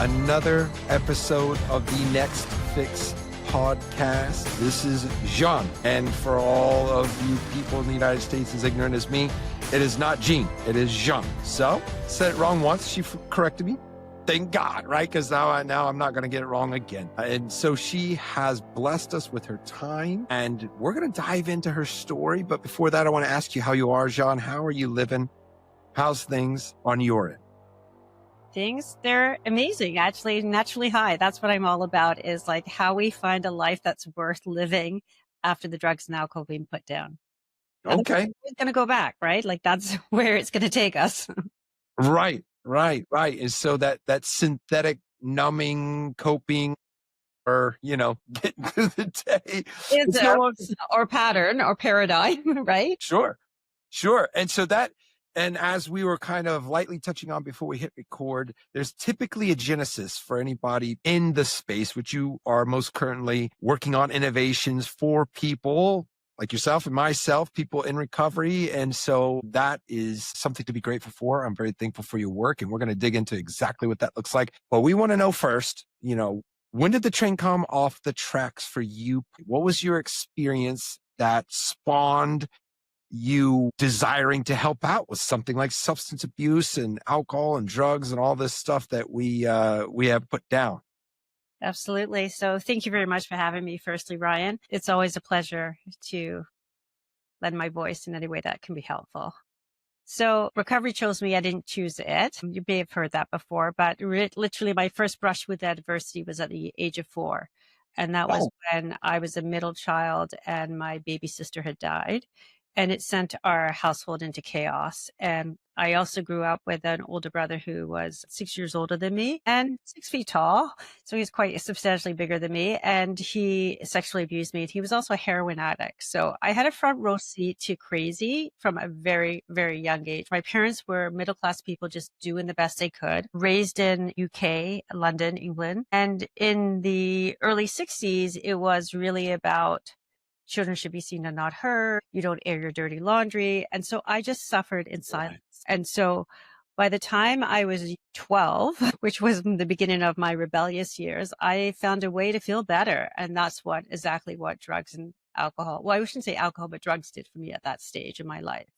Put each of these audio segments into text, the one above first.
another episode of the Next Fix podcast. This is Jeanne, and for all of you people in the United States as ignorant as me, it is not Jeanne, it is Jeanne. So, said it wrong once, she corrected me. Thank God, right? Because now I'm not going to get it wrong again. And so she has blessed us with her time, and we're going to dive into her story. But before that, I want to ask you how you are, Jeanne. How are you living? How's things on your end? Things, they're amazing, actually, naturally high. That's what I'm all about, is like how we find a life that's worth living after the drugs and alcohol being put down. Okay. It's going to go back, right? Like that's where it's going to take us. Right. And so that synthetic numbing, coping, or, getting through the day. It's or pattern or paradigm, right? Sure. And so and as we were kind of lightly touching on before we hit record, there's typically a genesis for anybody in the space, which you are most currently working on innovations for people like yourself and myself, people in recovery. And so that is something to be grateful for. I'm very thankful for your work, and we're going to dig into exactly what that looks like. But we want to know first, when did the train come off the tracks for you? What was your experience that spawned you desiring to help out with something like substance abuse and alcohol and drugs and all this stuff that we have put down? Absolutely. So thank you very much for having me. Firstly, Ryan, it's always a pleasure to lend my voice in any way that can be helpful. So recovery chose me. I didn't choose it. You may have heard that before, but literally my first brush with adversity was at the age of 4. And that was when I was a middle child and my baby sister had died. And it sent our household into chaos. And I also grew up with an older brother who was 6 years older than me and 6 feet tall. So he's quite substantially bigger than me. And he sexually abused me. He was also a heroin addict. So I had a front row seat to crazy from a very, very young age. My parents were middle-class people just doing the best they could, raised in UK, London, England. And in the early 60s, it was really about children should be seen and not heard. You don't air your dirty laundry. And so I just suffered in silence. And so by the time I was 12, which was the beginning of my rebellious years, I found a way to feel better. And that's exactly what drugs and alcohol, well, I shouldn't say alcohol, but drugs did for me at that stage in my life.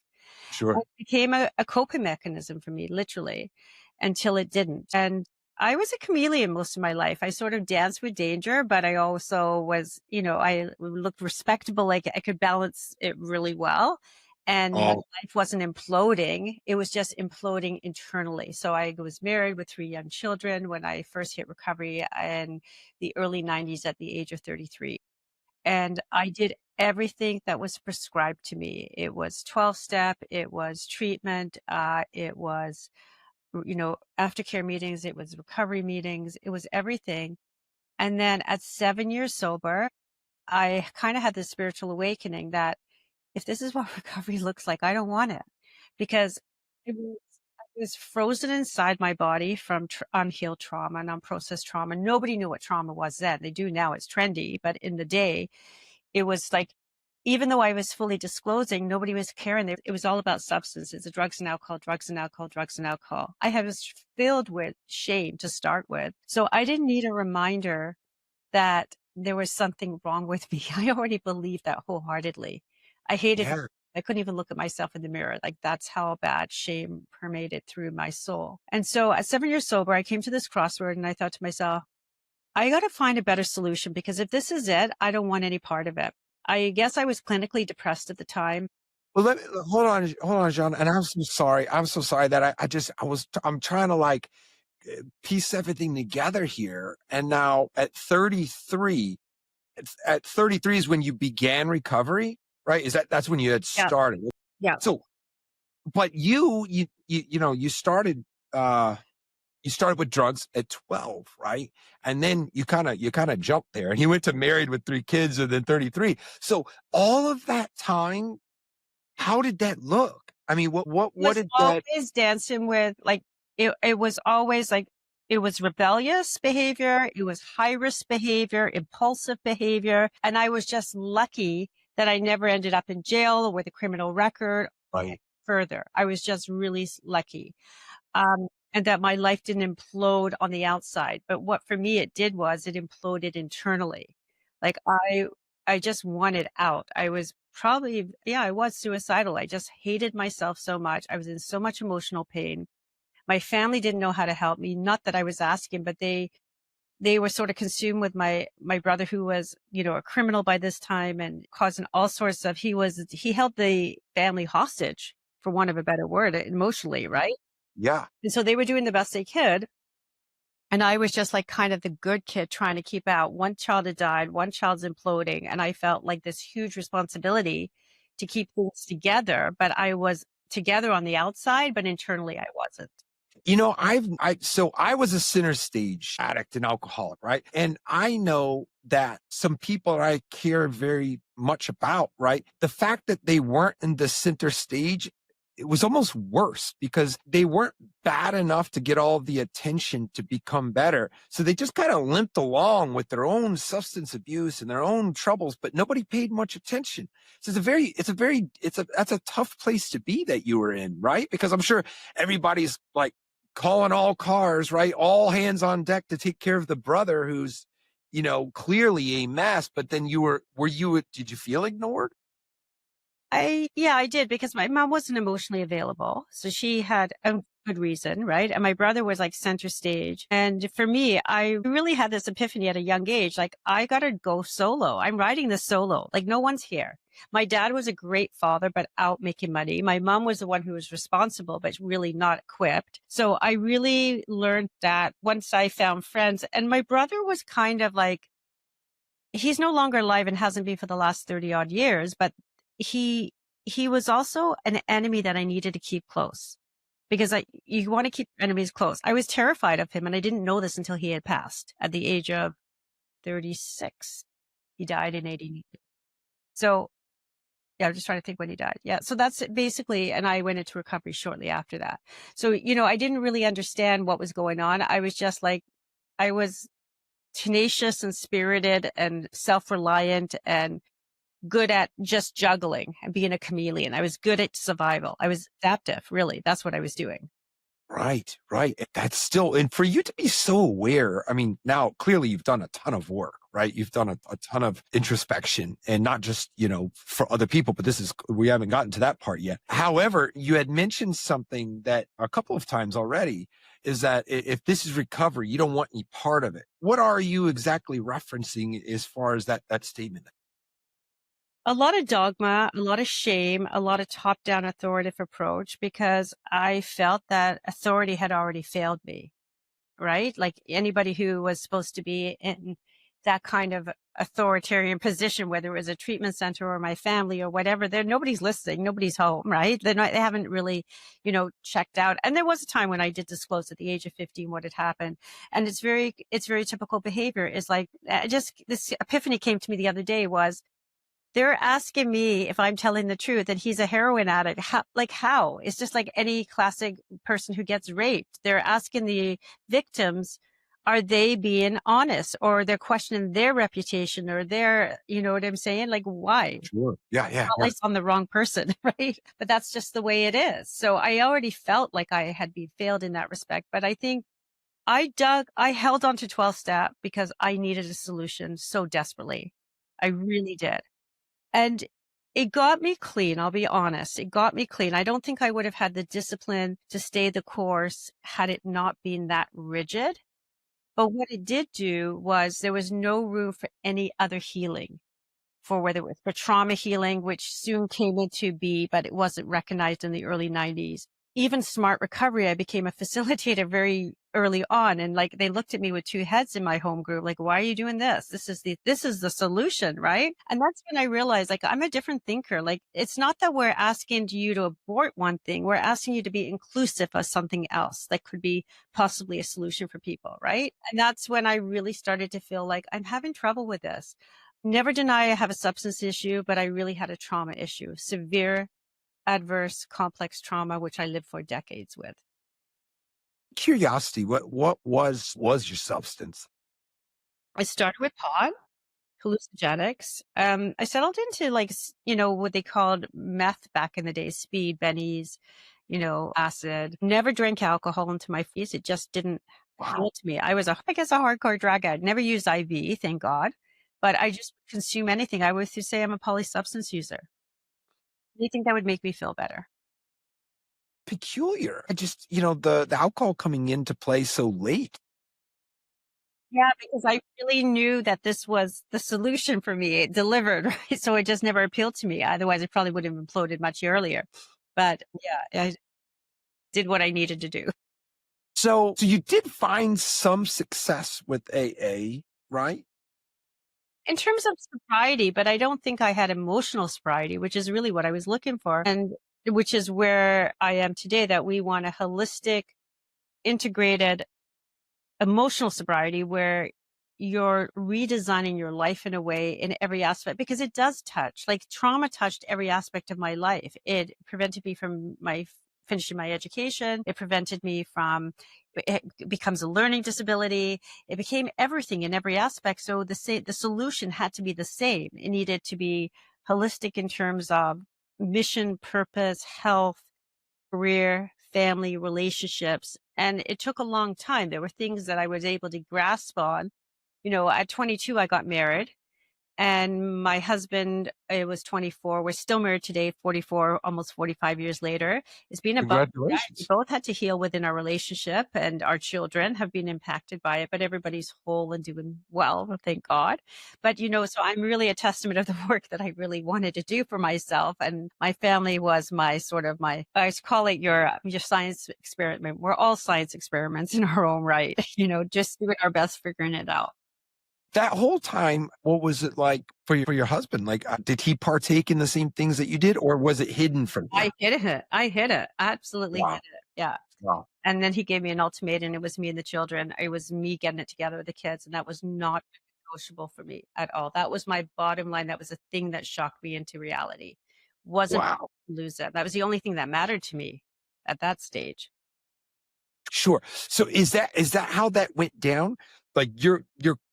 Sure. It became a coping mechanism for me, literally, until it didn't. And I was a chameleon most of my life. I sort of danced with danger, but I also was, I looked respectable, like I could balance it really well. And my life wasn't imploding. It was just imploding internally. So I was married with 3 young children when I first hit recovery in the early 90s at the age of 33. And I did everything that was prescribed to me. It was 12-step, it was treatment, it was aftercare meetings, it was recovery meetings, it was everything. And then at 7 years sober, I kind of had this spiritual awakening that if this is what recovery looks like, I don't want it, because I was frozen inside my body from unhealed trauma and unprocessed trauma. Nobody knew what trauma was then. They do now. It's trendy. But in the day, it was like, even though I was fully disclosing, nobody was caring. It was all about substances, the drugs and alcohol, drugs and alcohol, drugs and alcohol. I was filled with shame to start with. So I didn't need a reminder that there was something wrong with me. I already believed that wholeheartedly. I hated it. I couldn't even look at myself in the mirror. Like that's how bad shame permeated through my soul. And so at 7 years sober, I came to this crossroad and I thought to myself, I got to find a better solution, because if this is it, I don't want any part of it. I guess I was clinically depressed at the time. Well, hold on, Jeanne. And I'm so sorry. That I'm trying to piece everything together here. And now at 33 is when you began recovery, right? That's when you had started. Yeah. So, but you started, you started with drugs at 12, right? And then you kind of jumped there, and you went to married with 3 kids and then 33. So all of that time, how did that look? I mean, what did that? Always dancing with, like, it was always like, it was rebellious behavior. It was high risk behavior, impulsive behavior. And I was just lucky that I never ended up in jail or with a criminal record. Right. Further, I was just really lucky. and that my life didn't implode on the outside. But what for me it did was it imploded internally. Like I just wanted out. I was probably, yeah, I was suicidal. I just hated myself so much. I was in so much emotional pain. My family didn't know how to help me. Not that I was asking, but they were sort of consumed with my brother, who was, a criminal by this time and causing all sorts of, he held the family hostage, for want of a better word, emotionally, right? Yeah. And so they were doing the best they could. And I was just like kind of the good kid trying to keep out. One child had died, one child's imploding. And I felt like this huge responsibility to keep things together. But I was together on the outside, but internally I wasn't. So I was a center stage addict and alcoholic, right? And I know that some people I care very much about, right? The fact that they weren't in the center stage, it was almost worse because they weren't bad enough to get all the attention to become better. So they just kind of limped along with their own substance abuse and their own troubles, but nobody paid much attention. So that's a tough place to be that you were in, right? Because I'm sure everybody's like, calling all cars, right? All hands on deck to take care of the brother who's, clearly a mess. But then did you feel ignored? Yeah, I did, because my mom wasn't emotionally available. So she had a good reason, right? And my brother was like center stage. And for me, I really had this epiphany at a young age. Like, I got to go solo. I'm riding this solo. Like, no one's here. My dad was a great father, but out making money. My mom was the one who was responsible, but really not equipped. So I really learned that once I found friends. And my brother was kind of like, he's no longer alive and hasn't been for the last 30 odd years, but he he was also an enemy that I needed to keep close, because you want to keep enemies close. I was terrified of him, and I didn't know this until he had passed at the age of 36. He died in 80. So yeah, I'm just trying to think when he died. Yeah. So that's basically, and I went into recovery shortly after that. So, I didn't really understand what was going on. I was just like, I was tenacious and spirited and self-reliant and good at just juggling and being a chameleon. I was good at survival. I was adaptive, really. That's what I was doing. Right, right. That's still, and for you to be so aware, I mean, now clearly you've done a ton of work, right? You've done a ton of introspection, and not just, for other people, but we haven't gotten to that part yet. However, you had mentioned something that a couple of times already, is that if this is recovery, you don't want any part of it. What are you exactly referencing as far as that statement? A lot of dogma, a lot of shame, a lot of top-down authoritative approach, because I felt that authority had already failed me, right? Like, anybody who was supposed to be in that kind of authoritarian position, whether it was a treatment center or my family or whatever, nobody's listening, nobody's home, right? They haven't really, checked out. And there was a time when I did disclose at the age of 15 what had happened. And it's very typical behavior. Is like, just this epiphany came to me the other day, was they're asking me if I'm telling the truth, and he's a heroin addict. How? It's just like any classic person who gets raped. They're asking the victims, are they being honest, or they're questioning their reputation or you know what I'm saying? Like, why? Sure. Yeah, yeah, Not yeah. like on the wrong person, right? But that's just the way it is. So I already felt like I had been failed in that respect. But I think I held on to 12 step because I needed a solution so desperately. I really did. And it got me clean. I'll be honest. It got me clean. I don't think I would have had the discipline to stay the course had it not been that rigid. But what it did do was there was no room for any other healing, for whether it was for trauma healing, which soon came into be, but it wasn't recognized in the early 90s. Even smart recovery, I became a facilitator very early on. And like, they looked at me with two heads in my home group, like, why are you doing this? This is the solution, right? And that's when I realized, like, I'm a different thinker. Like, it's not that we're asking you to abort one thing. We're asking you to be inclusive of something else that could be possibly a solution for people, right? And that's when I really started to feel like I'm having trouble with this. Never deny I have a substance issue, but I really had a trauma issue, severe, adverse, complex trauma, which I lived for decades with. Curiosity, what was your substance? I started with pot, hallucinogenics. I settled into, like, what they called meth back in the day, speed, bennies, acid. Never drank alcohol into my face. It just didn't appeal Wow. to me. I was, I guess, a hardcore drug addict. Never used IV, thank God. But I just consume anything. I would say I'm a polysubstance user. Anything that would make me feel better. Peculiar. I just, the alcohol coming into play so late. Yeah, because I really knew that this was the solution for me. It delivered, right? So it just never appealed to me. Otherwise, it probably would have imploded much earlier. But yeah, I did what I needed to do. So you did find some success with AA, right? In terms of sobriety, but I don't think I had emotional sobriety, which is really what I was looking for. And which is where I am today, that we want a holistic, integrated emotional sobriety where you're redesigning your life in a way in every aspect, because it does touch, like trauma touched every aspect of my life. It prevented me from finishing my education. It prevented me from, it becomes a learning disability. It became everything in every aspect. So the solution had to be the same. It needed to be holistic in terms of mission, purpose, health, career, family, relationships. And it took a long time. There were things that I was able to grasp on. At 22, I got married. And my husband, it was 24. We're still married today, 44, almost 45 years later. It's been a bumpy ride. We Congratulations. both had to heal within our relationship, and our children have been impacted by it, but everybody's whole and doing well, thank God. But, so I'm really a testament of the work that I really wanted to do for myself. And my family was I call it your science experiment. We're all science experiments in our own right, just doing our best, figuring it out. That whole time, what was it like for your husband? Like, did he partake in the same things that you did, or was it hidden from him? I hit it. I hit it. Absolutely hit Wow. it. Yeah. Wow. And then he gave me an ultimatum. It was me and the children. It was me getting it together with the kids. And that was not negotiable for me at all. That was my bottom line. That was the thing that shocked me into reality. Wasn't Wow. lose it. That was the only thing that mattered to me at that stage. Sure. So is that how that went down? Like you're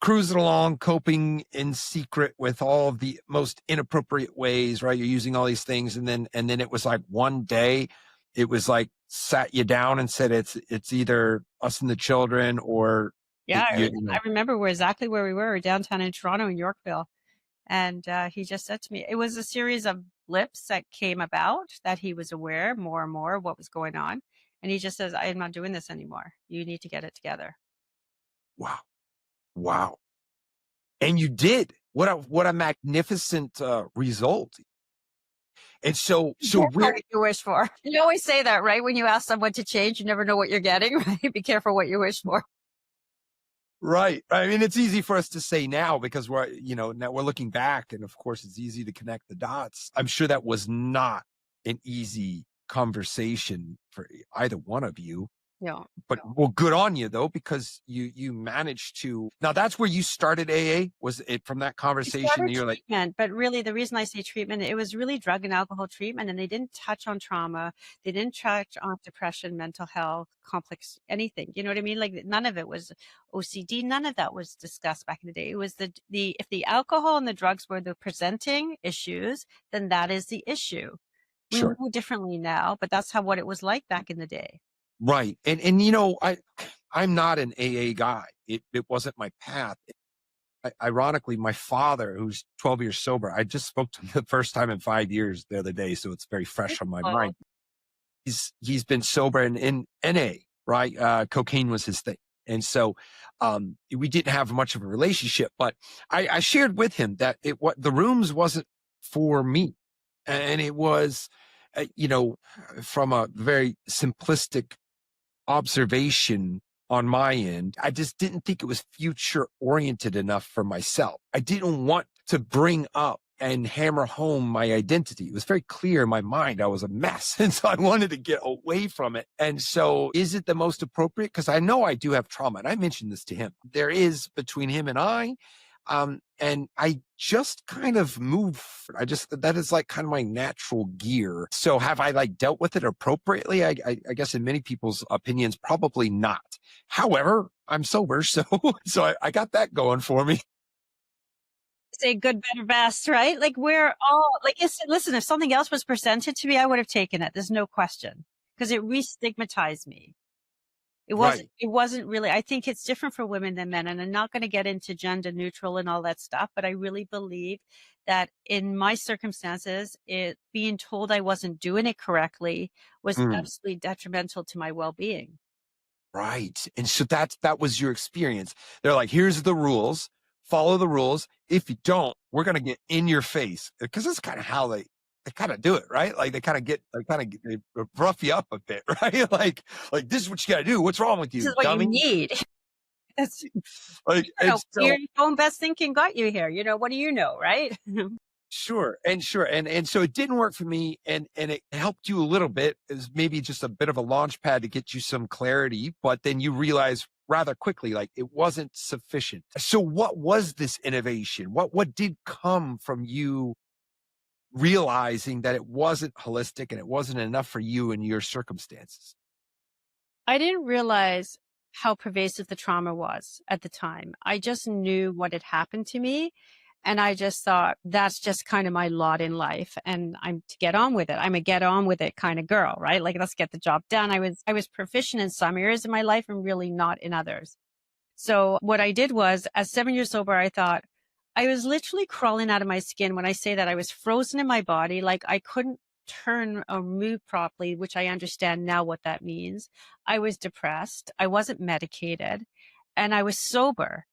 cruising along, coping in secret with all of the most inappropriate ways, right? You're using all these things, and then it was like one day, it was like sat you down and said it's either us and the children, or Yeah. you. I remember exactly where we were, downtown in Toronto, in Yorkville. And he just said to me, it was a series of blips that came about that he was aware more and more of what was going on. And he just says, I am not doing this anymore. You need to get it together. Wow. Wow. And you did. What a magnificent result. And so Be careful where what you wish for. You always say that, right? When you ask someone to change, you never know what you're getting, right? Be careful what you wish for. right. I mean, it's easy for us to say now because now we're looking back, and of course it's easy to connect the dots. I'm sure that was not an easy conversation for either one of you. Yeah. But well, good on you though, because you managed to. Now that's where you started AA. Was it from that We conversation that started you're like, treatment, but really the reason I say treatment, it was really drug and alcohol treatment, and they didn't touch on trauma. They didn't touch on depression, mental health, complex, anything. You know what I mean? Like none of it was OCD. None of that was discussed back in the day. It was if the alcohol and the drugs were the presenting issues, then that is the issue. We sure, know differently now, but that's what it was like back in the day. right? And I'm not an AA guy. It wasn't my path. Ironically, my father, who's 12 years sober, I just spoke to him the first time in 5 years the other day, so it's very fresh on my Oh, mind. He's been sober in NA, right? Cocaine was his thing. And so we didn't have much of a relationship, but I shared with him that what the rooms wasn't for me. And it was, from a very simplistic observation on my end, I just didn't think it was future oriented enough for myself. I didn't want to bring up and hammer home my identity. It was very clear in my mind I was a mess. And so I wanted to get away from it. And so is it the most appropriate? Because I know I do have trauma. And I mentioned this to him. There is between him and I. And I just kind of that is like kind of my natural gear. So have I like dealt with it appropriately? I guess in many people's opinions, probably not. However, I'm sober. So I got that going for me. say good, better, best, right? Like we're all like, listen, if something else was presented to me, I would have taken it. There's no question. because it re-stigmatized me. Right. It wasn't really, I think it's different for women than men. And I'm not going to get into gender neutral and all that stuff, but I really believe that in my circumstances, it being told I wasn't doing it correctly was Mm. absolutely detrimental to my well-being. Right. And so that was your experience. They're like, here's the rules, follow the rules. If you don't, we're gonna get in your face. Because that's kind of how they kind of do it, right? Like they rough you up a bit, right? Like this is what you gotta do. What's wrong with This you, is what you dummy? need. That's, Like, and your so own best thinking got you here. What do you know, right? sure. And so it didn't work for me, and it helped you a little bit. It was maybe just a bit of a launch pad to get you some clarity, but then you realize rather quickly, like it wasn't sufficient. So what was this innovation? What did come from you realizing that it wasn't holistic and it wasn't enough for you and your circumstances? I didn't realize how pervasive the trauma was at the time. I just knew what had happened to me. And I just thought that's just kind of my lot in life. And I'm to get on with it. I'm a get on with it kind of girl, right? Like, let's get the job done. I was proficient in some areas of my life and really not in others. So what I did was, at 7 years sober, I thought I was literally crawling out of my skin. When I say that, I was frozen in my body. Like, I couldn't turn or move properly, which I understand now what that means. I was depressed. I wasn't medicated, and I was sober.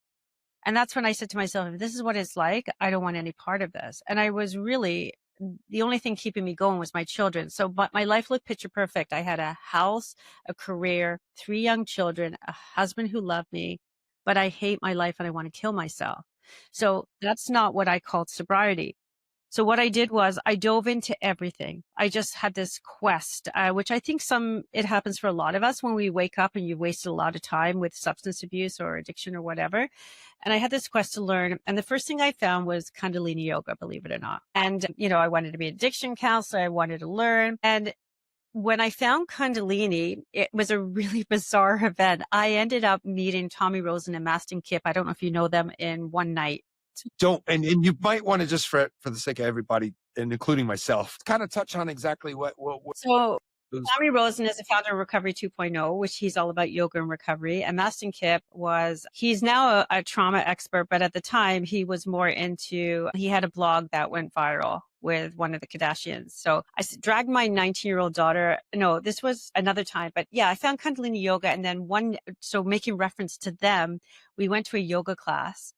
And that's when I said to myself, if this is what it's like, I don't want any part of this. And I was really, the only thing keeping me going was my children. So, but my life looked picture perfect. I had a house, a career, 3 young children, a husband who loved me, but I hate my life and I want to kill myself. So that's not what I called sobriety. So what I did was I dove into everything. I just had this quest, which I think it happens for a lot of us when we wake up and you've wasted a lot of time with substance abuse or addiction or whatever. And I had this quest to learn. And the first thing I found was Kundalini yoga, believe it or not. And, I wanted to be an addiction counselor. I wanted to learn. And when I found Kundalini, it was a really bizarre event. I ended up meeting Tommy Rosen and Mastin Kipp. I don't know if you know them, in one night. Don't, and you might want to just for the sake of everybody and including myself, kind of touch on exactly what So those. Tommy Rosen is the founder of Recovery 2.0, which he's all about yoga and recovery. And Mastin Kipp he's now a trauma expert, but at the time he was more he had a blog that went viral with one of the Kardashians. So I dragged my 19-year-old daughter. No, this was another time, but yeah, I found Kundalini yoga. And then so making reference to them, we went to a yoga class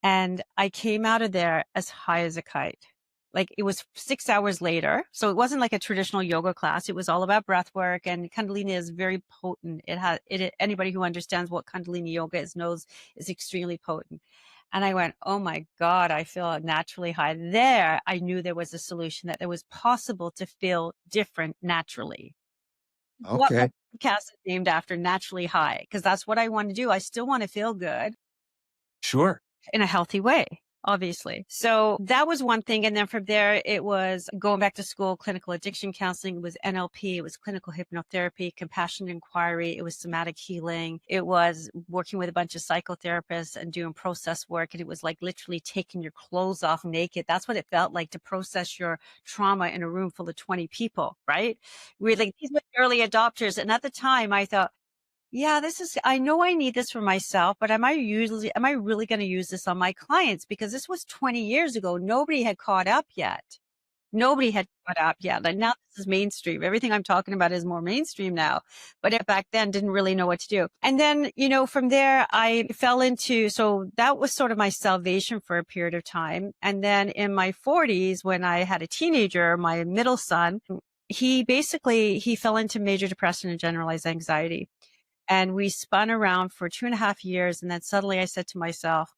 and I came out of there as high as a kite. Like, it was 6 hours later. So it wasn't like a traditional yoga class. It was all about breath work, and Kundalini is very potent. Anybody who understands what Kundalini yoga is knows it's extremely potent. And I went, oh my God, I feel naturally high. There, I knew there was a solution, that it was possible to feel different naturally. What my Okay, podcast is named after, Naturally High, because that's what I want to do. I still want to feel good sure. in a healthy way, obviously. So that was one thing. And then from there, it was going back to school, clinical addiction counseling. It was NLP. It was clinical hypnotherapy, compassionate inquiry. It was somatic healing. It was working with a bunch of psychotherapists and doing process work. And it was like literally taking your clothes off naked. That's what it felt like to process your trauma in a room full of 20 people, right? We're like, these were the early adopters. And at the time I thought, yeah, I know I need this for myself, but am I really going to use this on my clients? Because this was 20 years ago. Nobody had caught up yet. Nobody had caught up yet. And now this is mainstream. Everything I'm talking about is more mainstream now. But back then didn't really know what to do. And then, from there I so that was sort of my salvation for a period of time. And then in my 40s, when I had a teenager, my middle son, he fell into major depression and generalized anxiety. And we spun around for 2.5 years. And then suddenly I said to myself,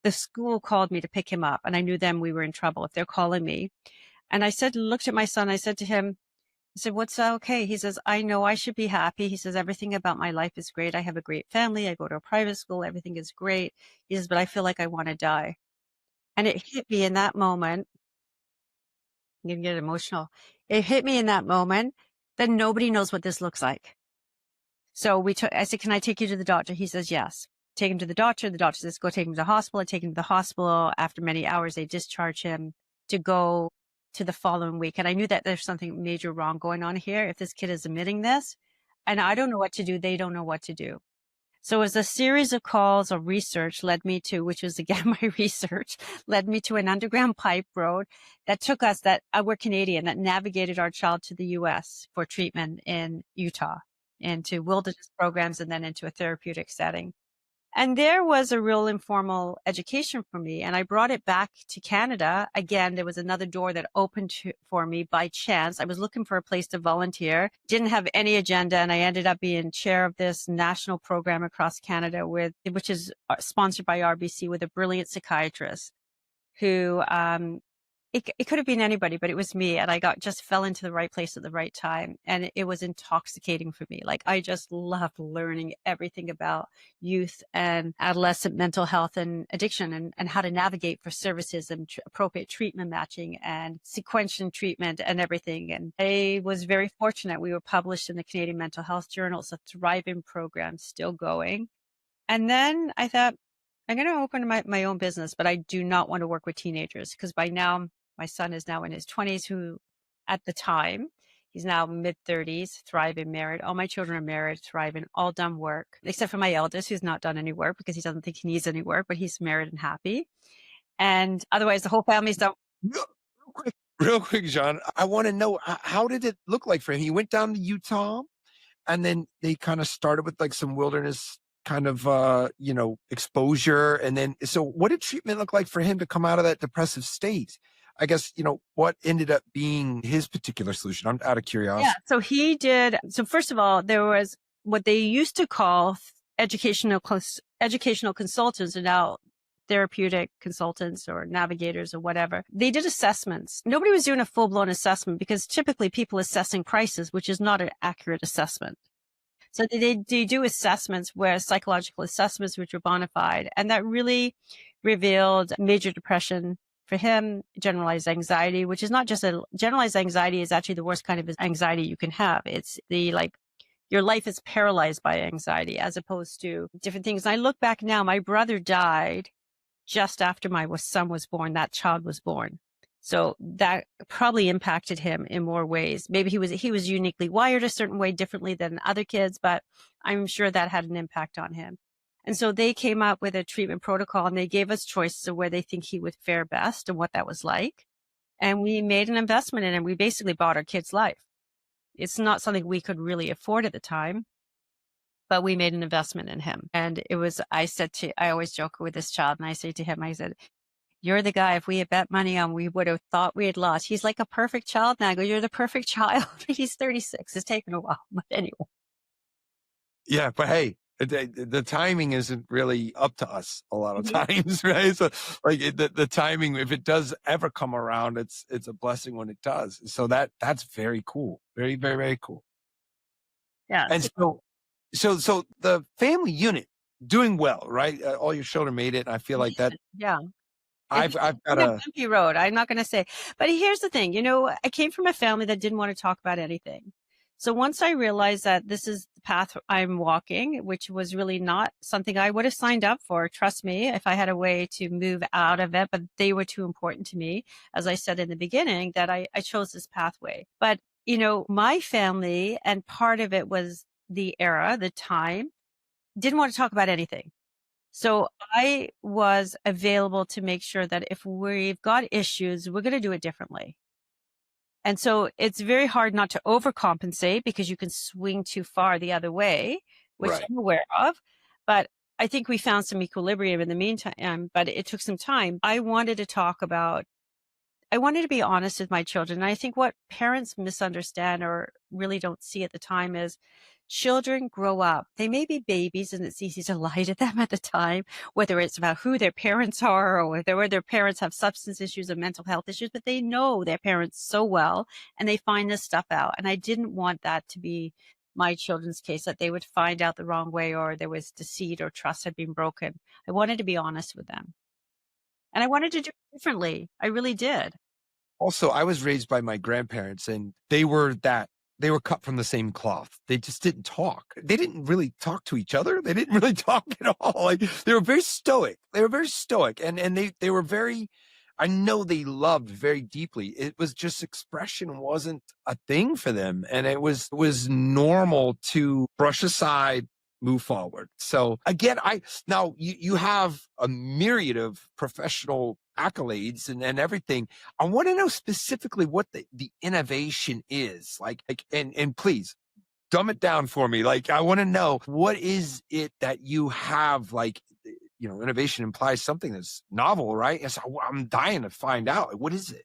the school called me to pick him up. And I knew then we were in trouble if they're calling me. And looked at my son. I said to him, I said, what's okay? He says, I know I should be happy. He says, everything about my life is great. I have a great family. I go to a private school. Everything is great. He says, but I feel like I want to die. And it hit me in that moment. I'm going to get emotional. It hit me in that moment that nobody knows what this looks like. So I said, can I take you to the doctor? He says, yes. Take him to the doctor. The doctor says, go take him to the hospital. I take him to the hospital. After many hours, they discharge him to go to the following week. And I knew that there's something major wrong going on here. If this kid is admitting this and I don't know what to do, they don't know what to do. So as a series of calls or research led me to, which was again my research, led me to an underground pipe road that took us, that we're Canadian, that navigated our child to the US for treatment in Utah, into wilderness programs, and then into a therapeutic setting. And there was a real informal education for me. And I brought it back to Canada. Again, there was another door that opened for me by chance. I was looking for a place to volunteer, didn't have any agenda. And I ended up being chair of this national program across Canada which is sponsored by RBC, with a brilliant psychiatrist who, it could have been anybody, but it was me. And I just fell into the right place at the right time. And it was intoxicating for me. Like, I just loved learning everything about youth and adolescent mental health and addiction, and how to navigate for services and appropriate treatment matching and sequential treatment and everything. And I was very fortunate. We were published in the Canadian Mental Health Journal. It's a thriving program, still going. And then I thought, I'm going to open my own business, but I do not want to work with teenagers, because by now, my son is now in his 20s, who at the time, he's now mid-30s, thriving, married. All my children are married, thriving, all done work, except for my eldest, who's not done any work because he doesn't think he needs any work, but he's married and happy. And otherwise, the whole family's done. Real quick, Jeanne, I want to know, how did it look like for him? He went down to Utah, and then they kind of started with like some wilderness kind of, exposure. And then, so what did treatment look like for him to come out of that depressive state? I guess, what ended up being his particular solution? I'm out of curiosity. Yeah. So he did. So first of all, there was what they used to call educational consultants, and now therapeutic consultants or navigators or whatever. They did assessments. Nobody was doing a full-blown assessment, because typically people assessing crisis, which is not an accurate assessment. So they do assessments, where psychological assessments, which are bona fide, and that really revealed major depression for him, generalized anxiety, which is not just generalized anxiety, is actually the worst kind of anxiety you can have. It's your life is paralyzed by anxiety, as opposed to different things. And I look back now, my brother died just after my son was born, that child was born. So that probably impacted him in more ways. Maybe he was uniquely wired a certain way, differently than other kids, but I'm sure that had an impact on him. And so they came up with a treatment protocol, and they gave us choices of where they think he would fare best and what that was like. And we made an investment in him. We basically bought our kid's life. It's not something we could really afford at the time, but we made an investment in him. And I always joke with this child, and I say to him, I said, "You're the guy, if we had bet money on, we would have thought we had lost." He's like a perfect child now. I go, "You're the perfect child." He's 36. It's taken a while, but anyway. Yeah, but hey, the timing isn't really up to us a lot of times, right? So like the timing, if it does ever come around, it's a blessing when it does. So that's very cool. Very, very, very cool. Yeah. And so the family unit doing well, right? All your children made it. And I feel like that. Yeah. I've got a bumpy road. I'm not going to say, but here's the thing. I came from a family that didn't want to talk about anything. So once I realized that this is the path I'm walking, which was really not something I would have signed up for, trust me, if I had a way to move out of it, but they were too important to me. As I said in the beginning, that I chose this pathway. But, my family, and part of it was the era, the time, didn't want to talk about anything. So I was available to make sure that if we've got issues, we're going to do it differently. And so it's very hard not to overcompensate, because you can swing too far the other way, which Right. I'm aware of. But I think we found some equilibrium in the meantime, but it took some time. I wanted to be honest with my children. And I think what parents misunderstand or really don't see at the time is children grow up. They may be babies, and it's easy to lie to them at the time, whether it's about who their parents are or whether their parents have substance issues or mental health issues, but they know their parents so well, and they find this stuff out. And I didn't want that to be my children's case, that they would find out the wrong way, or there was deceit or trust had been broken. I wanted to be honest with them. And I wanted to do it differently. I really did. Also, I was raised by my grandparents, and they were cut from the same cloth. They just didn't talk. They didn't really talk to each other. They didn't really talk at all. Like, they were very stoic. And they were very I know they loved very deeply. It was just expression wasn't a thing for them. And it was normal to brush aside, move forward. So again, now you have a myriad of professional accolades and everything. I want to know specifically what the innovation is like, and please dumb it down for me. Like, I want to know, what is it that you have, like, innovation implies something that's novel, right? And so I'm dying to find out. Like, what is it?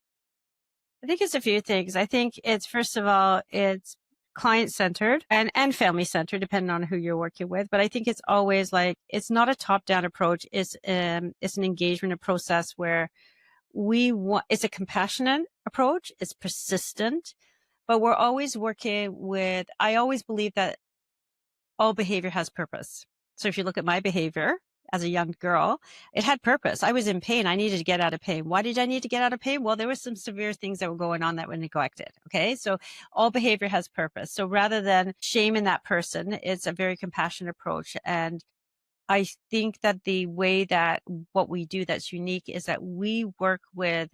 I think it's a few things. I think it's, first of all, it's client centered and family centered, depending on who you're working with. But I think it's always like, it's not a top down approach. It's an engagement, a process where it's a compassionate approach. It's persistent, but we're always working with, I always believe that all behavior has purpose. So if you look at my behavior as a young girl, it had purpose. I was in pain. I needed to get out of pain. Why did I need to get out of pain? Well, there were some severe things that were going on that were neglected. Okay. So all behavior has purpose. So rather than shaming that person, it's a very compassionate approach. And I think that the way that what we do that's unique is that we work with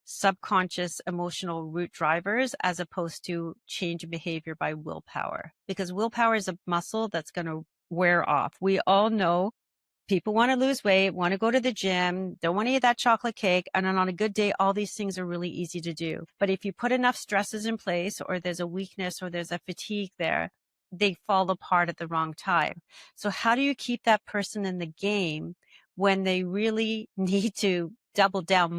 subconscious emotional root drivers as opposed to change in behavior by willpower, because willpower is a muscle that's going to wear off. We all know people want to lose weight, want to go to the gym, don't want to eat that chocolate cake. And then on a good day, all these things are really easy to do. But if you put enough stresses in place, or there's a weakness or there's a fatigue there, they fall apart at the wrong time. So how do you keep that person in the game when they really need to double down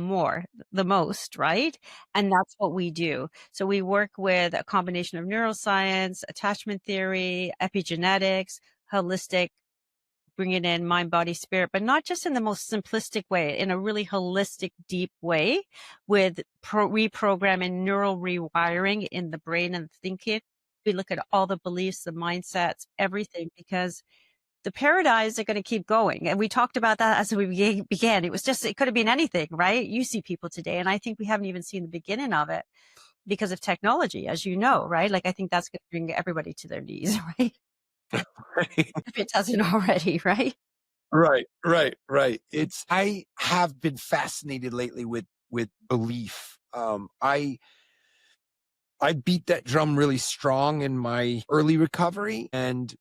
the most, right? And that's what we do. So we work with a combination of neuroscience, attachment theory, epigenetics, holistic, bringing in mind, body, spirit, but not just in the most simplistic way, in a really holistic, deep way, with reprogramming, neural rewiring in the brain and thinking. We look at all the beliefs, the mindsets, everything, because the paradigms are going to keep going. And we talked about that as we began. It could have been anything, right? You see people today, and I think we haven't even seen the beginning of it because of technology, as you know, right? Like, I think that's going to bring everybody to their knees, right? If it doesn't already, right? Right. I have been fascinated lately with belief. I beat that drum really strong in my early recovery, and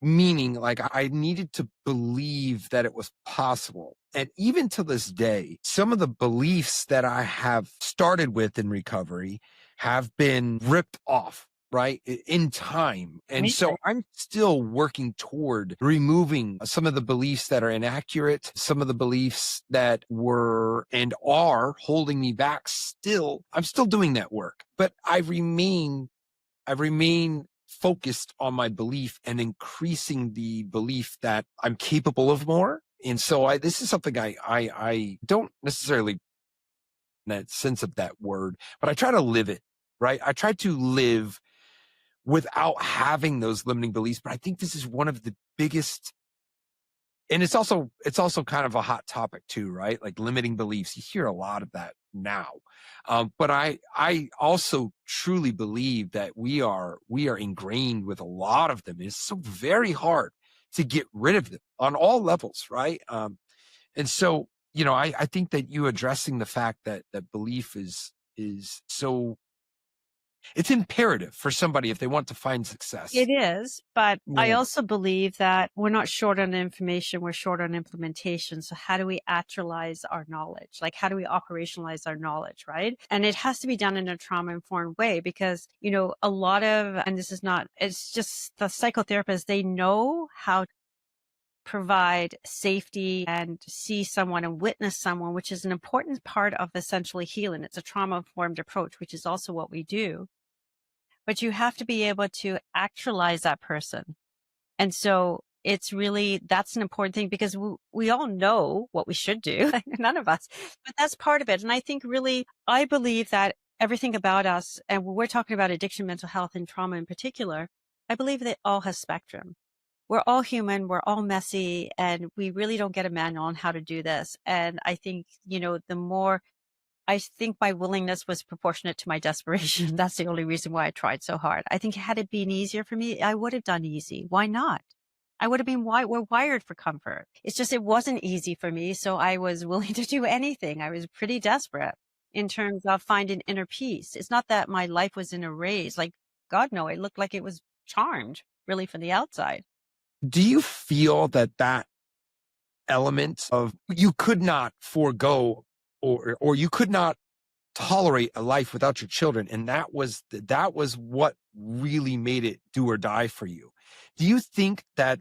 meaning, like, I needed to believe that it was possible. And even to this day, some of the beliefs that I have started with in recovery have been ripped off, right, in time. And so Amazing. I'm still working toward removing some of the beliefs that are inaccurate, some of the beliefs that were and are holding me back. I'm still doing that work, but I remain focused on my belief and increasing the belief that I'm capable of more. And so this is something I don't necessarily in that sense of that word, but I try to live it, right? I try to live without having those limiting beliefs. But I think this is one of the biggest, and it's also kind of a hot topic too, right? Like limiting beliefs. You hear a lot of that now. But I also truly believe that we are ingrained with a lot of them. It's so very hard to get rid of them on all levels, right? And so, I think that you addressing the fact that belief is so, it's imperative for somebody if they want to find success. It is, but I Yeah. also believe that we're not short on information, we're short on implementation. So how do we actualize our knowledge? Like, how do we operationalize our knowledge, right? And it has to be done in a trauma-informed way, because, a lot of, and this is not, it's just the psychotherapists, they know how to provide safety and see someone and witness someone, which is an important part of essentially healing. It's a trauma-informed approach, which is also what we do. But you have to be able to actualize that person. And so that's an important thing, because we all know what we should do. None of us, but that's part of it. And I think I believe that everything about us, and when we're talking about addiction, mental health, and trauma in particular, I believe that all has spectrum. We're all human, we're all messy, and we really don't get a manual on how to do this. And I think, I think my willingness was proportionate to my desperation. That's the only reason why I tried so hard. I think had it been easier for me, I would have done easy. Why not? I would have been we're wired for comfort. It's just, it wasn't easy for me. So I was willing to do anything. I was pretty desperate in terms of finding inner peace. It's not that my life was in a rage. Like, God, no, it looked like it was charmed really from the outside. Do you feel that that element of you could not forego or you could not tolerate a life without your children, and that was what really made it do or die for you? Do you think that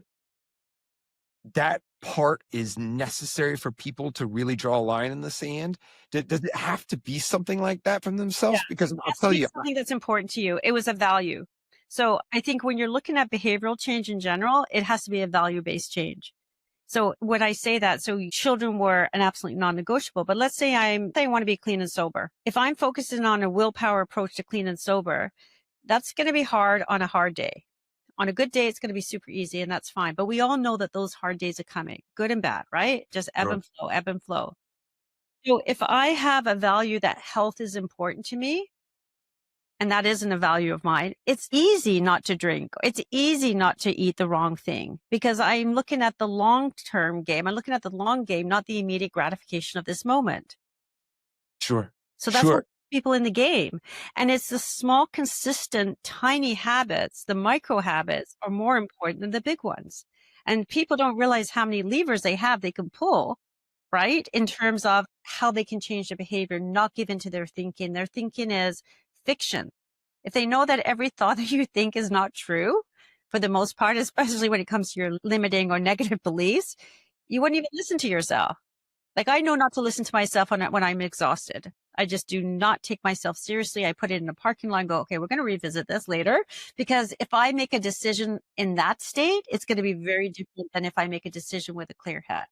that part is necessary for people to really draw a line in the sand? Does it have to be something like that from Yeah. themselves? Because It I'll has to tell be you, something that's important to you. It was a value. So I think when you're looking at behavioral change in general, it has to be a value-based change. So when I say that, so children were an absolute non-negotiable, but let's say I want to be clean and sober. If I'm focusing on a willpower approach to clean and sober, that's going to be hard on a hard day. On a good day, it's going to be super easy, and that's fine. But we all know that those hard days are coming, good and bad, right? Just ebb sure, and flow, ebb and flow. So if I have a value that health is important to me, and that isn't a value of mine, it's easy not to drink. It's easy not to eat the wrong thing because I'm looking at the long-term game. I'm looking at the long game, not the immediate gratification of this moment. sure, So that's what sure. people in the game. And it's the small, consistent, tiny habits, the micro habits are more important than the big ones. And people don't realize how many levers they have they can pull, right? In terms of how they can change their behavior, not give into their thinking. Their thinking is fiction. If they know that every thought that you think is not true, for the most part, especially when it comes to your limiting or negative beliefs, you wouldn't even listen to yourself. Like, I know not to listen to myself when I'm exhausted. I just do not take myself seriously. I put it in a parking lot and go, okay, we're going to revisit this later. Because if I make a decision in that state, it's going to be very different than if I make a decision with a clear head.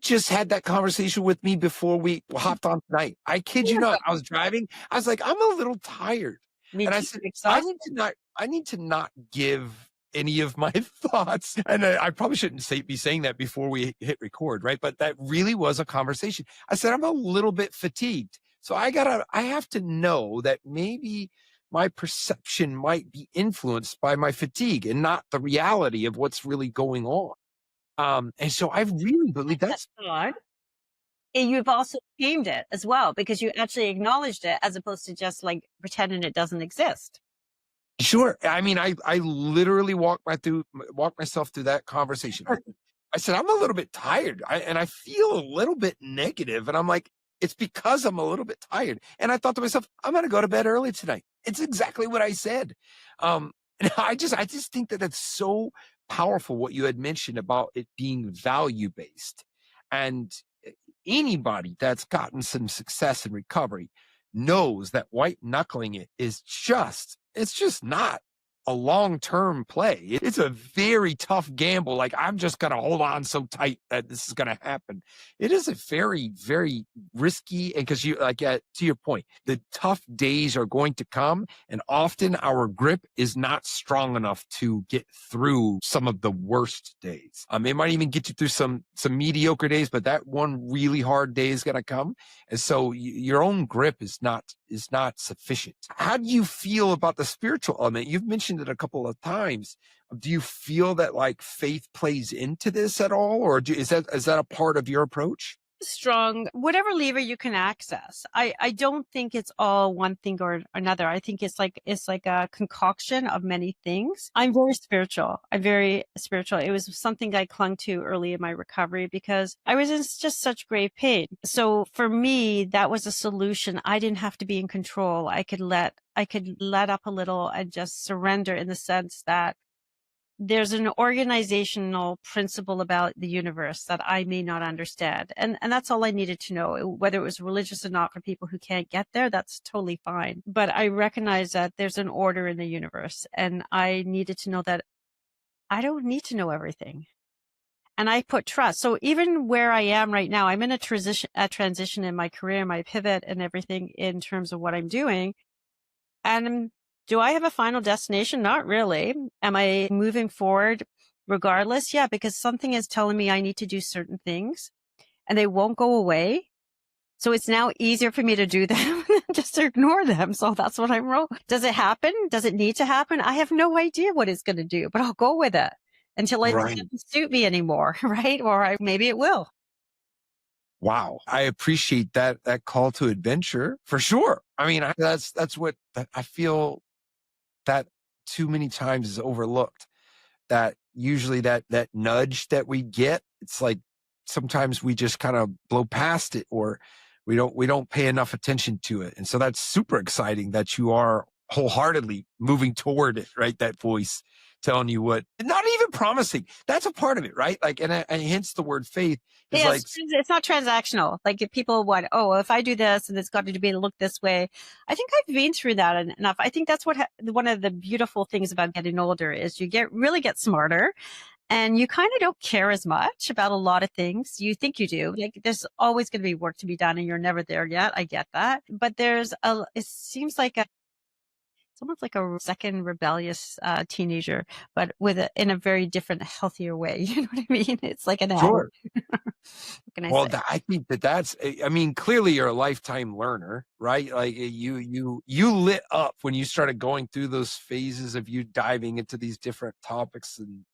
Just had that conversation with me before we hopped on tonight. I kid you not. I was driving. I was like, I'm a little tired. Me And I too. said, Exhausted. I need to not give any of my thoughts. And I probably shouldn't be saying that before we hit record, right? But that really was a conversation. I said, I'm a little bit fatigued. So I have to know that maybe my perception might be influenced by my fatigue and not the reality of what's really going on. And so I really believe That's that's odd. And you've also named it as well because you actually acknowledged it as opposed to just like pretending it doesn't exist. sure. I mean, I literally walked myself through that conversation. I said, I'm a little bit tired and I feel a little bit negative. And I'm like, it's because I'm a little bit tired. And I thought to myself, I'm going to go to bed early tonight. It's exactly what I said. And I just think that that's so powerful what you had mentioned about it being value based. And anybody that's gotten some success in recovery knows that white knuckling it is it's just not a long-term play. It's a very tough gamble. Like, I'm just going to hold on so tight that this is going to happen. It is a very, very risky. And because to your point, the tough days are going to come. And often our grip is not strong enough to get through some of the worst days. It might even get you through some mediocre days, but that one really hard day is going to come. And so your own grip is not sufficient. How do you feel about the spiritual element? You've mentioned it a couple of times. Do you feel that like faith plays into this at all, or is that a part of your approach? Strong, whatever lever you can access. I don't think it's all one thing or another. I think it's like a concoction of many things. I'm very spiritual. I'm very spiritual. It was something I clung to early in my recovery because I was in just such grave pain. So for me, that was a solution. I didn't have to be in control. I could let up a little and just surrender in the sense that there's an organizational principle about the universe that I may not understand. And that's all I needed to know. Whether it was religious or not, for people who can't get there, that's totally fine. But I recognize that there's an order in the universe, and I needed to know that I don't need to know everything. And I put trust. So even where I am right now, I'm in a transition in my career, my pivot and everything in terms of what I'm doing. And do I have a final destination? Not really. Am I moving forward regardless? Yeah, because something is telling me I need to do certain things and they won't go away. So it's now easier for me to do them than just to ignore them. So that's what I'm rolling. Does it happen? Does it need to happen? I have no idea what it's going to do, but I'll go with it. until it Right. doesn't suit me anymore, right? Or maybe it will. Wow. I appreciate that call to adventure for sure. I mean, that's what I feel that too many times is overlooked. That usually that nudge that we get, it's like sometimes we just kind of blow past it, or we don't pay enough attention to it. And so that's super exciting that you are wholeheartedly moving toward it, right? That voice telling you what, not even promising. That's a part of it, right? Like, and hence the word faith is Yes, like, it's not transactional. Like if people want, oh, well, if I do this and it's got to be look this way. I think I've been through that enough. I think that's what one of the beautiful things about getting older is you really get smarter, and you kind of don't care as much about a lot of things. You think you do. Like there's always going to be work to be done, and you're never there yet. I get that, but it seems like it's almost like a second rebellious teenager, but in a very different, healthier way. You know what I mean? It's like an addict. sure. What can I Well, say? I think that's, I mean, clearly you're a lifetime learner, right? Like you lit up when you started going through those phases of you diving into these different topics and,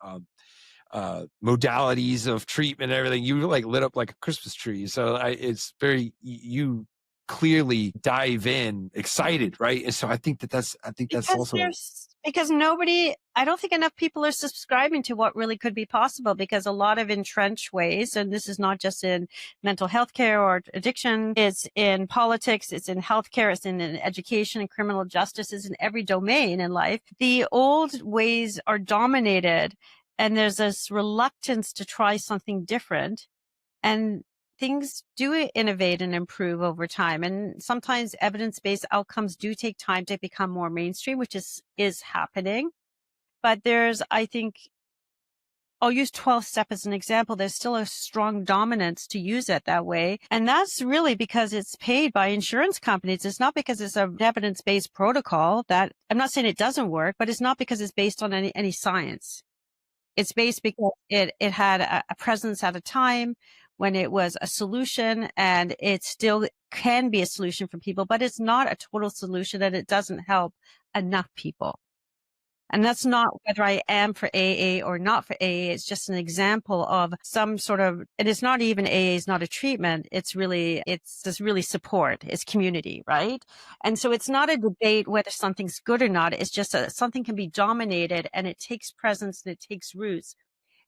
modalities of treatment and everything. You like lit up like a Christmas tree. So it's very, you clearly dive in excited, right? And so I think that's also Because I don't think enough people are subscribing to what really could be possible, because a lot of entrenched ways, and this is not just in mental health care or addiction, it's in politics, it's in healthcare, it's in education and criminal justice, it's in every domain in life. The old ways are dominated, and there's this reluctance to try something different. And things do innovate and improve over time. And sometimes evidence-based outcomes do take time to become more mainstream, which is happening. But I think, I'll use 12 step as an example. There's still a strong dominance to use it that way. And that's really because it's paid by insurance companies. It's not because it's an evidence-based protocol. That I'm not saying it doesn't work, but it's not because it's based on any science. It's based because it had a presence at a time when it was a solution, and it still can be a solution for people, but it's not a total solution, and it doesn't help enough people. And that's not whether I am for AA or not for AA. It's just an example of some sort of, and it's not even AA is not a treatment. It's just really support. It's community, right? And so it's not a debate whether something's good or not. It's just that something can be dominated, and it takes presence, and it takes roots,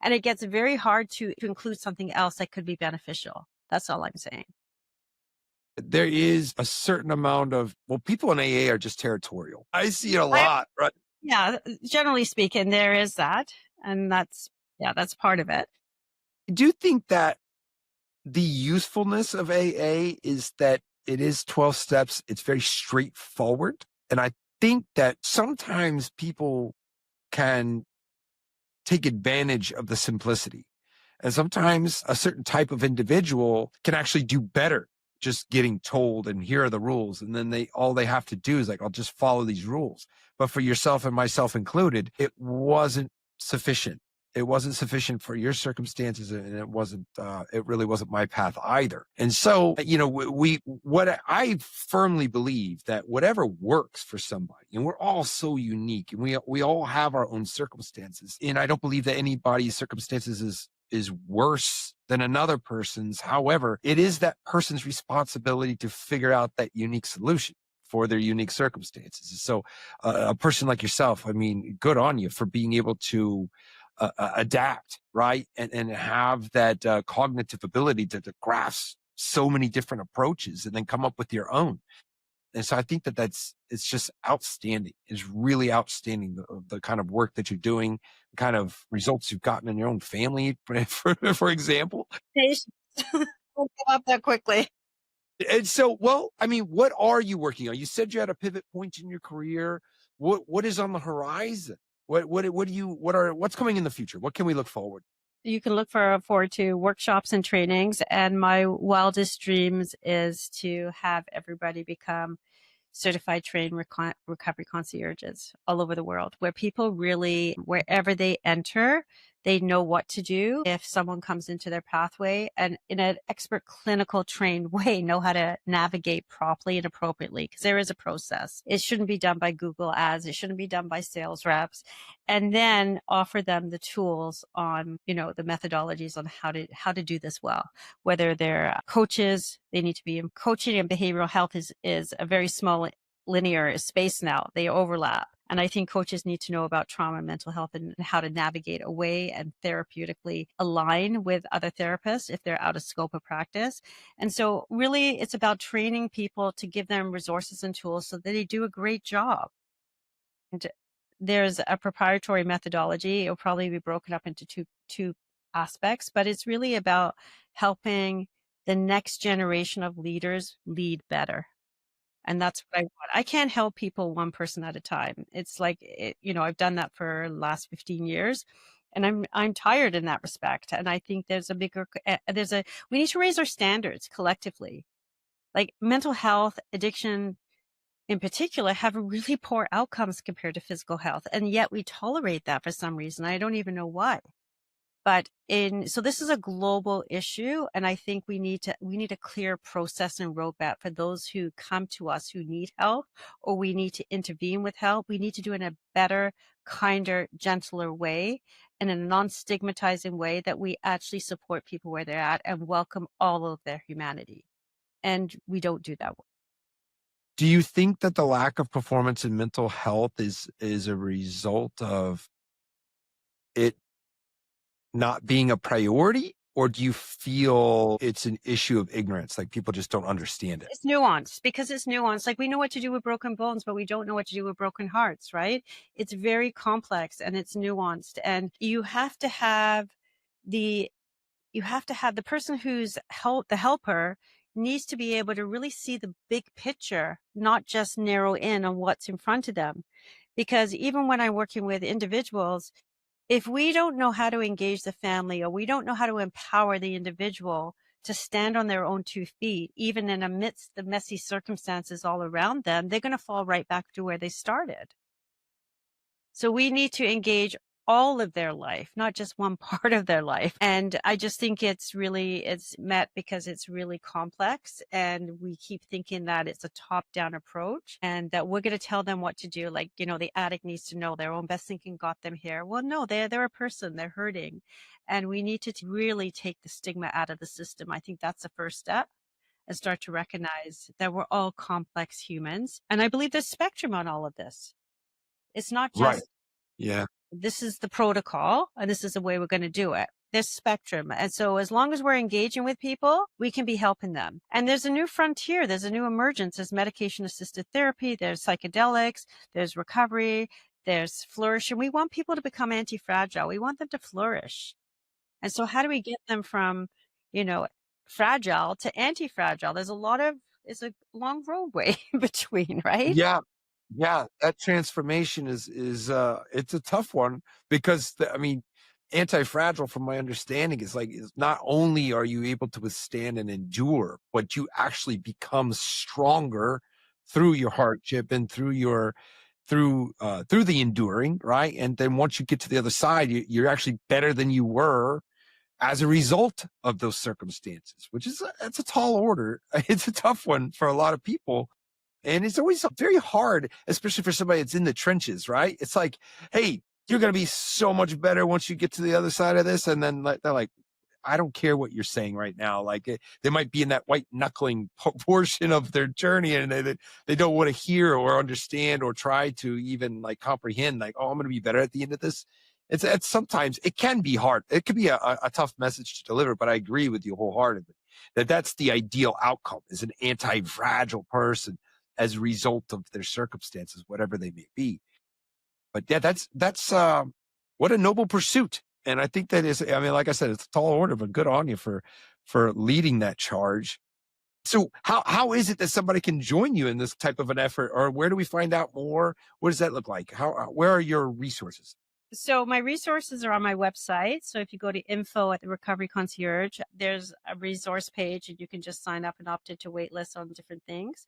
and it gets very hard to include something else that could be beneficial. That's all I'm saying. there is a certain amount of, well, people in AA are just territorial. I see it a I, lot, right? yeah, generally speaking, there is that. And that's part of it. I do think that the usefulness of AA is that it is 12 steps. It's very straightforward. And I think that sometimes people can take advantage of the simplicity. And sometimes a certain type of individual can actually do better just getting told, and here are the rules. And then all they have to do is like, I'll just follow these rules. But for yourself and myself included, it wasn't sufficient. It wasn't sufficient for your circumstances, and it really wasn't my path either. And so, what I firmly believe, that whatever works for somebody, and we're all so unique, and we all have our own circumstances. And I don't believe that anybody's circumstances is worse than another person's. However, it is that person's responsibility to figure out that unique solution for their unique circumstances. So a person like yourself, I mean, good on you for being able to adapt, right? And have that cognitive ability to grasp so many different approaches and then come up with your own. And so I think it's just outstanding. It's really outstanding, the kind of work that you're doing, the kind of results you've gotten in your own family, for example. Patience. Don't give up that quickly. And so, well, I mean, what are you working on? You said you had a pivot point in your career. What is on the horizon? What's coming in the future? What can we look forward? You can look forward to workshops and trainings. And my wildest dreams is to have everybody become certified trained recovery concierges all over the world, where people really, wherever they enter, They know what to do if someone comes into their pathway, and in an expert clinical trained way know how to navigate properly and appropriately, because there is a process. It shouldn't be done by Google ads. It shouldn't be done by sales reps. And then offer them the tools on, the methodologies on how to do this well. Whether they're coaches, they need to be in coaching, and behavioral health is a very small linear space now. They overlap. And I think coaches need to know about trauma and mental health and how to navigate away and therapeutically align with other therapists if they're out of scope of practice. And so really it's about training people to give them resources and tools so that they do a great job. And there's a proprietary methodology. It'll probably be broken up into two aspects, but it's really about helping the next generation of leaders lead better. And that's what I want. I can't help people one person at a time. It's like, I've done that for the last 15 years, and I'm tired in that respect. And I think there's we need to raise our standards collectively. Like mental health, addiction in particular have really poor outcomes compared to physical health. And yet we tolerate that for some reason. I don't even know why. So this is a global issue, and I think we need a clear process and roadmap for those who come to us who need help, or we need to intervene with help. We need to do it in a better, kinder, gentler way, and in a non-stigmatizing way that we actually support people where they're at and welcome all of their humanity. And we don't do that. Do you think that the lack of performance in mental health is a result of it not being a priority, or do you feel it's an issue of ignorance, like people just don't understand it? It's nuanced because it's nuanced. Like we know what to do with broken bones, but we don't know what to do with broken hearts, right? It's very complex and it's nuanced, and you have to have the person who's the helper needs to be able to really see the big picture, not just narrow in on what's in front of them. Because even when I'm working with individuals, if we don't know how to engage the family, or we don't know how to empower the individual to stand on their own 2 feet, even in amidst the messy circumstances all around them, they're going to fall right back to where they started. So we need to engage all of their life, not just one part of their life. And I just think it's met because it's really complex, and we keep thinking that it's a top-down approach and that we're going to tell them what to do. Like, the addict needs to know their own best thinking got them here. Well, no, they're a person, they're hurting. And we need to really take the stigma out of the system. I think that's the first step, and start to recognize that we're all complex humans. And I believe there's spectrum on all of this. It's not Right. just Yeah. this is the protocol and this is the way we're going to do it. There's spectrum. And so as long as we're engaging with people, we can be helping them. And there's a new frontier. There's a new emergence. There's medication assisted therapy. There's psychedelics. There's recovery. There's flourish. And we want people to become anti-fragile. We want them to flourish. And so how do we get them from, fragile to anti-fragile? It's a long roadway in between, right? Yeah. Yeah. That transformation is it's a tough one because anti-fragile, from my understanding, is not only are you able to withstand and endure, but you actually become stronger through your hardship and through the enduring, right? And then once you get to the other side, you're actually better than you were as a result of those circumstances, which is it's a tall order. It's a tough one for a lot of people. And it's always very hard, especially for somebody that's in the trenches, right? It's like, hey, you're going to be so much better once you get to the other side of this. And then they're like, I don't care what you're saying right now. Like they might be in that white knuckling portion of their journey, and they don't want to hear or understand or try to even like comprehend, like, oh, I'm going to be better at the end of this. It's sometimes it can be hard. It could be a tough message to deliver, but I agree with you wholeheartedly that that's the ideal outcome, is an anti-fragile person as a result of their circumstances, whatever they may be. But yeah, that's what a noble pursuit. And I think that is, like I said, it's a tall order, but good on you for leading that charge. So how is it that somebody can join you in this type of an effort, or where do we find out more? What does that look like? Where are your resources? So my resources are on my website. So if you go to info at the Recovery Concierge, there's a resource page and you can just sign up and opt into wait lists on different things.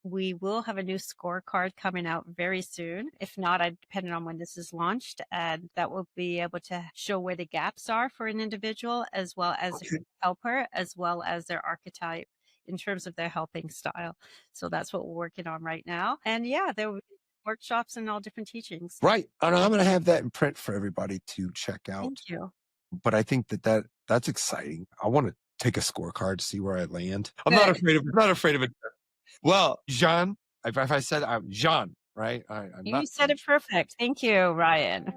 We will have a new scorecard coming out very soon. If not, depending on when this is launched, and that will be able to show where the gaps are for an individual, as well as their Okay. helper, as well as their archetype in terms of their helping style. So that's what we're working on right now. And yeah, there will be workshops and all different teachings. Right. And I'm going to have that in print for everybody to check out. Thank you. But I think that's exciting. I want to take a scorecard to see where I land. I'm not Good. afraid of it. Not afraid of it. Well, Jeanne, if I said I'm Jeanne, right? I'm You not said it perfect. Thank you, Ryan.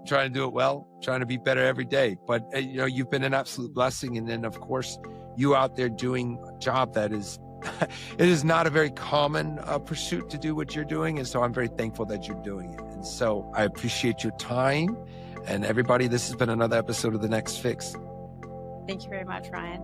trying to do it well, trying to be better every day. But you've been an absolute blessing. And then of course, you out there doing a job that is, it is not a very common pursuit to do what you're doing. And so I'm very thankful that you're doing it. And so I appreciate your time. And everybody, this has been another episode of The Next Fix. Thank you very much, Ryan.